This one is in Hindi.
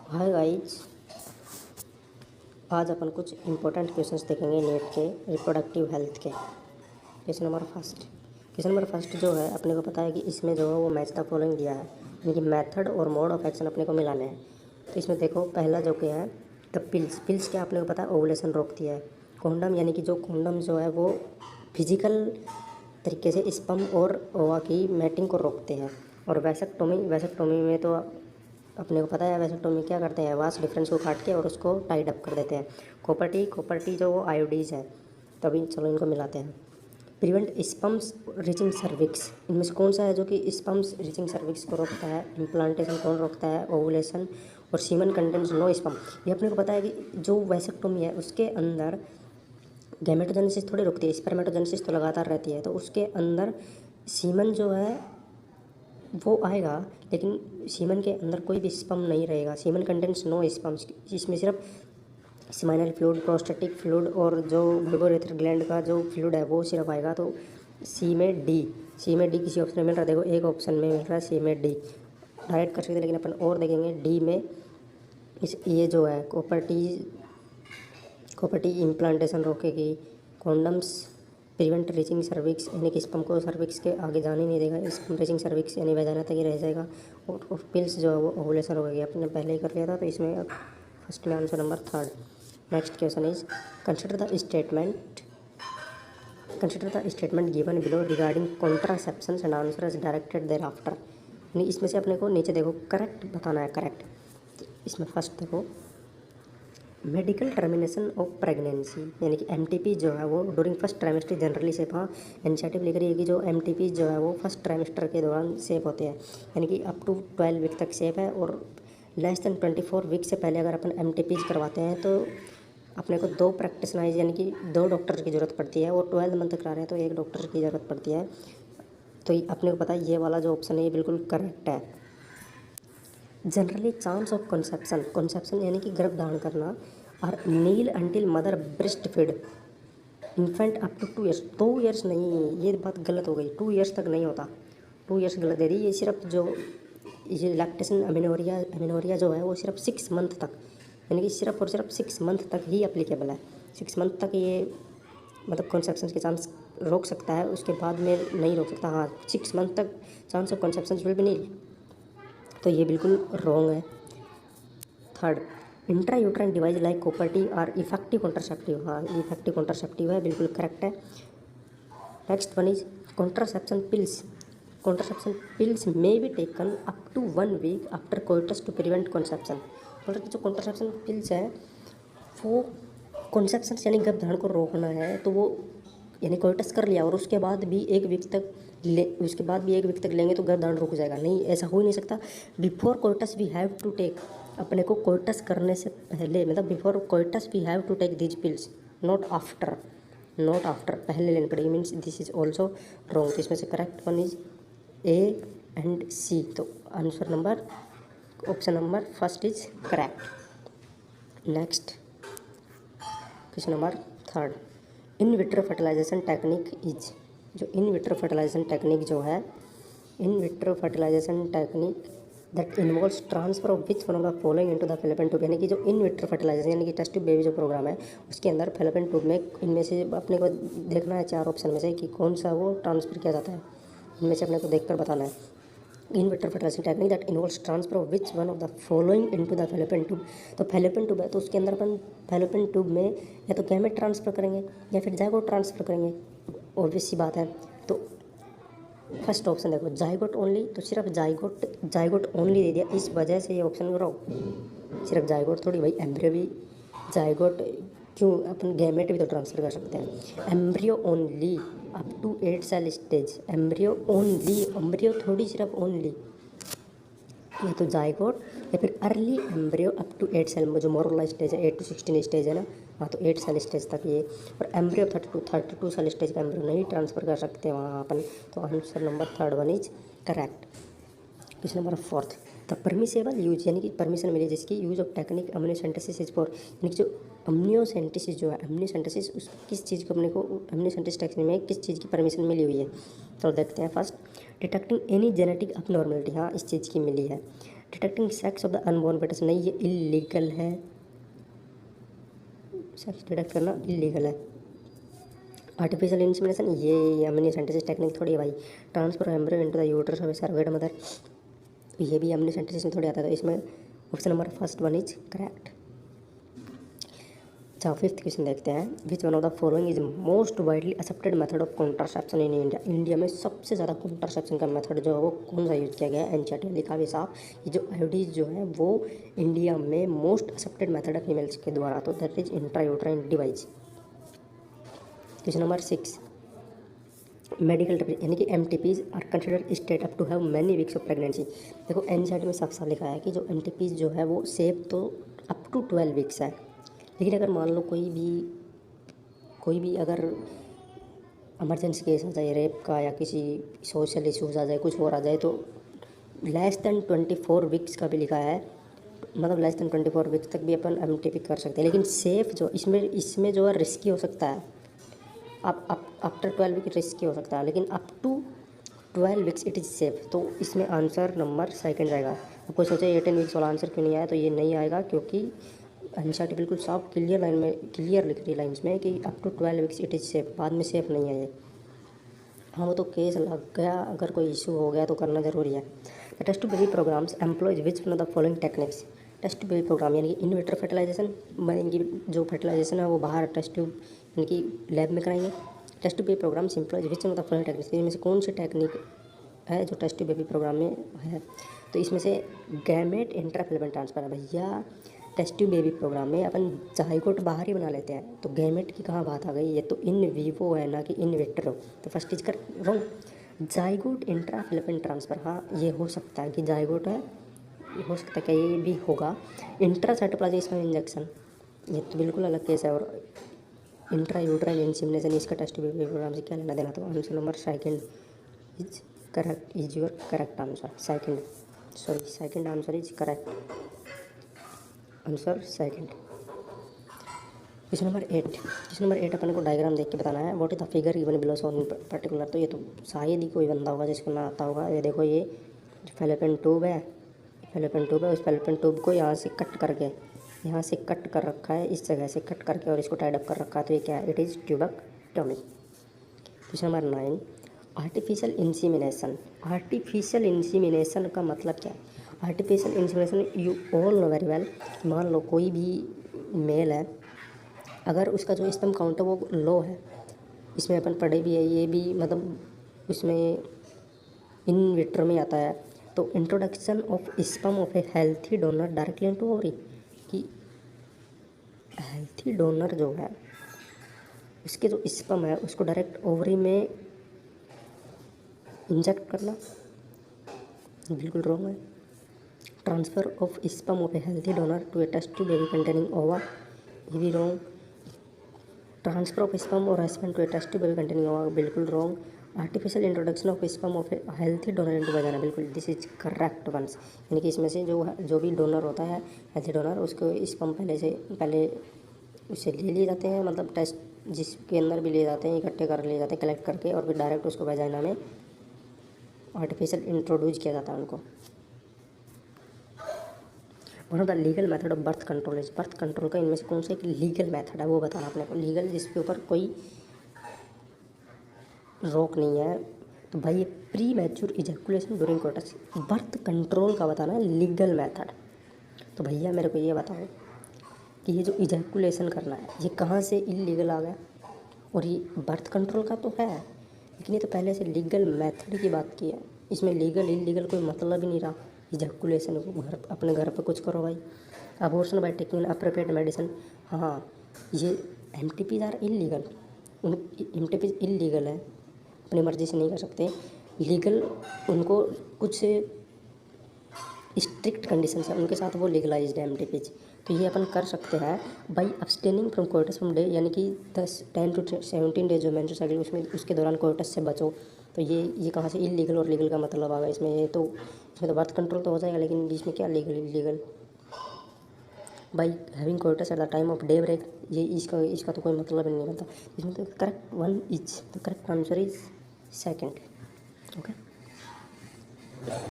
हाय गाइस, आज अपन कुछ इम्पोर्टेंट क्वेश्चंस देखेंगे नीट के रिप्रोडक्टिव हेल्थ के। क्वेश्चन नंबर फर्स्ट जो है, अपने को पता है कि इसमें जो है वो मैच द फॉलोइंग दिया है, यानी कि मेथड और मोड ऑफ एक्शन अपने को मिलाने हैं। तो इसमें देखो, पहला जो क्या है, द पिल्स क्या अपने को पता है ओवुलेशन रोकती है। कॉन्डम यानी कि जो कॉन्डम जो है वो फिजिकल तरीके से स्पर्म और ओवा की मैटिंग को रोकते हैं। और वैसेक्टोमी में तो अपने को पता है, वैसेक्टोमी क्या करते हैं, वास डिफरेंस को काट के और उसको टाइड अप कर देते हैं। कॉपर टी जो वो आयोडीज है, तभी चलो इनको मिलाते हैं। प्रिवेंट स्पम्स रीचिंग सर्विक्स, इनमें से कौन सा है जो कि स्पम्स रीचिंग सर्विक्स को रोकता है? इम्प्लांटेशन कौन रोकता है? ओवुलेशन। और सीमन कंटेंट्स नो स्पम। ये अपने को पता है कि जो वैसेक्टोमी है उसके अंदर गैमेटोजेनेसिस थोड़ी रुकती है, स्पर्मेटोजेनेसिस तो लगातार रहती है। तो उसके अंदर सीमन जो है वो आएगा, लेकिन सीमन के अंदर कोई भी स्पर्म नहीं रहेगा। सीमन कंटेंट्स नो स्पर्म्स, इसमें सिर्फ सीमाइनल फ्लूइड, प्रोस्टेटिक फ्लूइड और जो यूरेथ्रल ग्लैंड का जो फ्लूइड है वो सिर्फ आएगा। तो सी में डी किसी ऑप्शन में मिल रहा है। देखो, एक ऑप्शन में मिल रहा है सी में डी, डायरेक्ट कर सकते हैं, लेकिन अपन और देखेंगे डी में। ये जो है कॉपर टी इम्प्लांटेशन रोकेगी। कॉन्डम्स प्रिवेंट रीचिंग सर्विक्स, यानी कि स्पर्म को सर्विक्स के आगे जाने नहीं देगा, स्पर्म रीचिंग सर्विक्स यानी वजाना तक ही रह जाएगा। और पिल्स जो है वो ओवुलेशन रोकेगी। अपने पहले ही कर लिया था, तो इसमें फर्स्ट में answer number third. Next question is consider the statement given below regarding contraception and answer is directed thereafter. यानी इसमें से अपने को नीचे देखो करेक्ट बताना है, करेक्ट। इसमें फर्स्ट देखो, मेडिकल टर्मिनेशन ऑफ प्रेगनेंसी, यानी कि एमटीपी जो है वो during first trimester generally safe. हाँ, इनिशिएटिव लिख रही है कि जो एमटीपी जो है वो फर्स्ट ट्राइमेस्टर के दौरान सेफ होते हैं, यानी कि अप टू 12 वीक तक सेफ है। और लेस देन 24 वीक से पहले अगर अपन एमटीपीज करवाते हैं तो अपने को 2 प्रैक्टिशनर्स यानी कि 2 डॉक्टर की ज़रूरत पड़ती है। और 12 मंथ करा रहे हैं तो 1 डॉक्टर की ज़रूरत पड़ती है। तो अपने को पता है ये वाला जो ऑप्शन है ये बिल्कुल करेक्ट है। जनरली चांस ऑफ कंसेप्शन यानी कि गर्भ धारण करना और nil until mother breast feed infant up to 2 years. 2 years नहीं, ये बात गलत हो गई, 2 ईयर्स तक नहीं होता, 2 ईयर्स गलत दे दी। ये सिर्फ जो ये लैक्टेशन अमेनोरिया जो है वो सिर्फ 6 मंथ तक, यानी कि सिर्फ और सिर्फ 6 मंथ तक ही अप्लीकेबल है। 6 मंथ तक ये मतलब कंसेप्शन के चांस रोक सकता है, उसके बाद में नहीं रोक सकता। हाँ, 6 मंथ तक chance of conception will be nil, तो ये बिल्कुल रॉन्ग है। Third, intra uterine device like copper T are effective contraceptive. हाँ, इफेक्टिव कॉन्ट्रासेप्टिव है, बिल्कुल करेक्ट है। Next one is contraception pills may be taken up to 1 week after coitus to prevent conception. मतलब जो कॉन्ट्रासेप्शन पिल्स है वो कॉन्सेप्शन यानी गर्भ धारण को रोकना है, तो वो यानी कोइटस कर लिया और उसके बाद भी 1 वीक तक लेंगे तो गर्भ धारण रुक जाएगा। नहीं, ऐसा हो ही नहीं सकता। Before coitus we have to take, अपने को कोइटस करने से पहले, मतलब before coitus we have to take these pills, not after, पहले लेनी पड़ेगी। Means this is also wrong. तो इसमें से correct one is A and C. तो answer number option number first is correct. Next question number third, in vitro fertilisation technique is, जो in vitro fertilisation technique that involves transfer of which one of the following into the Fallopian tube. यानी कि जो इन विट्रो फर्टिलाइजेशन यानी कि टेस्ट ट्यूब बेबी जो प्रोग्राम है उसके अंदर फैलोपियन ट्यूब में इनमें से अपने को देखना है 4 ऑप्शन में से कि कौन सा वो ट्रांसफर किया जाता है। इनमें से अपने को देखकर बताना है। In vitro fertilisation technique that involves transfer of which one of the following into the Fallopian tube. तो फैलोपियन ट्यूब है तो उसके अंदर अपन फैलोपियन ट्यूब में या तो गैमेट ट्रांसफर करेंगे या फिर जाइगोट ट्रांसफर करेंगे, ऑब्वियस सी बात है। तो फर्स्ट ऑप्शन देखो जाइगोट ओनली, तो सिर्फ जाइगोट ओनली दे दिया, इस वजह से ये ऑप्शन रॉन्ग। सिर्फ जाइगोट थोड़ी, भाई एम्ब्रियो भी जाइगोट क्यों, अपन गैमेट भी तो ट्रांसफर कर सकते हैं। Embryo only up to 8 cell stage, embryo only, embryo थोड़ी सिर्फ ओनली, या तो जाइगोट या फिर early embryo up to 8 cell, जो मोरल स्टेज है 8 to 16 स्टेज है ना। हाँ, तो 8 सेल स्टेज तक ये, और एम्ब्रियो 32 सेल स्टेज का एम्ब्रियो नहीं ट्रांसफर कर सकते वहाँ अपन। तो answer number third one is correct. Question number fourth, the permissible use, यानी कि परमिशन मिली जिसकी use of technique amniocentesis is for, यानी कि जो अम्नियोसेंटेसिस जो है, अम्नियोसेंटेसिस उस किस चीज़ को अपने को अम्नियोसेंटेसिस टेक्निक में किस चीज़ की परमिशन मिली हुई है। तो देखते हैं। First, detecting any genetic abnormality, हाँ इस चीज़ की मिली है। Detecting sex of the unborn foetus, नहीं ये इलीगल है, सेक्स डिटेक्ट करना इलीगल है। आर्टिफिशियल इंसेमिनेशन, ये एमनियोसेंटेसिस टेक्निक थोड़ी है भाई। Transfer embryo into the uterus of a surrogate mother, ये भी एमनियोसेंटेसिस में थोड़ी आता है। तो इसमें option number first one is correct. अच्छा, फिफ्थ क्वेश्चन देखते हैं। Which one of the following is most widely accepted method of contraception in India, India में सबसे ज़्यादा कॉन्ट्रासेप्शन का मेथड जो है वो कौन सा यूज किया गया है? एनसीईआरटी ने लिखा भी साहब, ये जो आईयूडीज जो है वो इंडिया में मोस्ट एक्सेप्टेड मेथड है फीमेल्स के द्वारा, तो that is intrauterine device. Question number 6, medical tip यानी कि MTPs are considered state up to have many weeks of pregnancy. देखो एनसीईआरटी में साफ साफ लिखा है कि जो एमटीपीज जो है वो सेफ तो अप टू 12 वीक्स है, लेकिन अगर मान लो कोई भी अगर इमरजेंसी केस आ जाए रेप का या किसी सोशल इशूज़ आ जाए, कुछ और आ जाए, तो लेस दैन 24 वीक्स का भी लिखा है, मतलब लेस दैन 24 वीक्स तक भी अपन एमटीपी कर सकते हैं। लेकिन सेफ जो इसमें जो है रिस्की हो सकता है, आफ्टर 12 वीक रिस्की हो सकता है, लेकिन up to 12 weeks it is safe. तो इसमें आंसर नंबर सेकंड रहेगा। अब कोई सोचे 18 वीक्स वाला आंसर क्यों नहीं आया, तो ये नहीं आएगा क्योंकि एनसीईआरटी बिल्कुल साफ क्लियर लिख रही है लाइन्स में कि up to 12 weeks it is safe, बाद में सेफ नहीं है ये। हाँ, वो तो केस लग गया, अगर कोई इशू हो गया तो करना ज़रूरी है। Test tube baby programmes employs which one of the following techniques, test tube baby programme यानी कि इन विट्रो फर्टिलाइजेशन, यानी कि जो फर्टिलाइजेशन है वो बाहर टेस्ट ट्यूब यानी कि लैब में कराएंगे। Test tube baby programme employs which one of the following techniques, इनमें से कौन सी टेक्निक है जो टेस्ट टू बेबी प्रोग्राम में है? तो इसमें से गैमेट इंट्राफिलामेंट ट्रांसफर है भैया। टेस्ट ट्यूब बेबी प्रोग्राम में अपन जाइगोट बाहर ही बना लेते हैं, तो गैमेट की कहाँ बात आ गई? ये तो इन वीवो है ना कि इन विट्रो, तो फर्स्ट चीज कर रॉन्ग। जाइगोट इंट्राफिलामेंट ट्रांसफर, हाँ ये हो सकता है कि जाइगोट है, ये हो सकता है कि ये भी होगा। इंट्रासाइटोप्लाज्म इंजेक्शन, ये तो बिल्कुल अलग केस है। और इंट्रा यूट्राइन इंसेमिनेशन, इसका टेस्ट ट्यूब बेबी प्रोग्राम से क्या लेना देना? तो answer number second is correct, is your correct answer. Second answer is correct, answer second. Question number 8 अपन को डायग्राम देख के बताना है। What is the figure given below so in particular, तो ये तो शायद ही कोई बंदा होगा जिसको ना आता होगा। ये देखो, ये फेलोपियन ट्यूब है, उस फेलोपियन ट्यूब को यहाँ से कट कर रखा है, इस जगह से कट करके और इसको टाइड अप कर रखा है, तो ये क्या है? It is tubectomy. Question number 9, artificial insemination का मतलब क्या है? Artificial insemination you all know very well. मान लो कोई भी मेल है, अगर उसका जो स्पर्म काउंट है वो लो है, इसमें अपन पढ़े भी है, ये भी मतलब इसमें इन विट्रो में आता है, तो introduction of sperm of a healthy donor directly into ovary, कि हेल्थी डोनर जो है उसके जो स्पर्म है उसको डायरेक्ट ओवरी में इंजेक्ट करना, बिल्कुल रॉन्ग है। Transfer of sperm of a healthy donor to a test tube baby containing ova, ये भी रॉन्ग। ट्रांसफ़र ऑफ स्पर्म और husband to a test tube baby containing ova, बिल्कुल wrong. Artificial introduction of sperm of a healthy donor into vagina, बिल्कुल दिस इज करेक्ट वंस। यानी कि इसमें से जो भी डोनर होता है हेल्थी डोनर, उसको स्पर्म पहले उससे ले लिए जाते हैं, मतलब टेस्ट जिसके अंदर भी ले जाते हैं, इकट्ठे कर लिए जाते हैं कलेक्ट करके, और फिर डायरेक्ट उसको वजाना में आर्टिफिशियल इंट्रोड्यूस किया जाता है उनको। One of the legal method of birth control is, birth control का इनमें से कौन सा एक लीगल मेथड है वो बताना अपने को, लीगल जिसके ऊपर कोई रोक नहीं है। तो भाई ये pre mature ejaculation during coitus, birth control का बताना है लीगल मेथड। तो भैया मेरे को ये बताओ कि ये जो इजैकुलेशन करना है ये कहाँ से इलीगल आ गया? और ये बर्थ कंट्रोल का तो है, लेकिन ये तो पहले से लीगल मेथड की बात की है, इसमें लीगल इलीगल कोई मतलब ही नहीं रहा। इजैकुलेशन को अपने घर पे कुछ करो भाई। Abortion by taking appropriate medicine, हाँ ये एमटीपीज आर इलीगल, एमटीपीज इलीगल है, अपनी मर्जी से नहीं कर सकते। लीगल उनको कुछ स्ट्रिक्ट कंडीशन है उनके साथ वो लीगलाइज्ड है एमटीपीज, तो ये अपन कर सकते हैं by abstaining from coitus from day, यानी कि 10 to 17 डेज जो मेंस्ट्रुअल साइकिल उसमें उसके दौरान कोइटस से बचो। तो ये कहाँ से इलीगल और लीगल का मतलब आ गया इसमें? इसमें तो बर्थ कंट्रोल तो हो जाएगा, लेकिन इसमें क्या legal illegal? By having coitus at the time of day break, ये इसका तो कोई मतलब नहीं बनता। इसमें तो correct one is, the correct answer is second. Okay.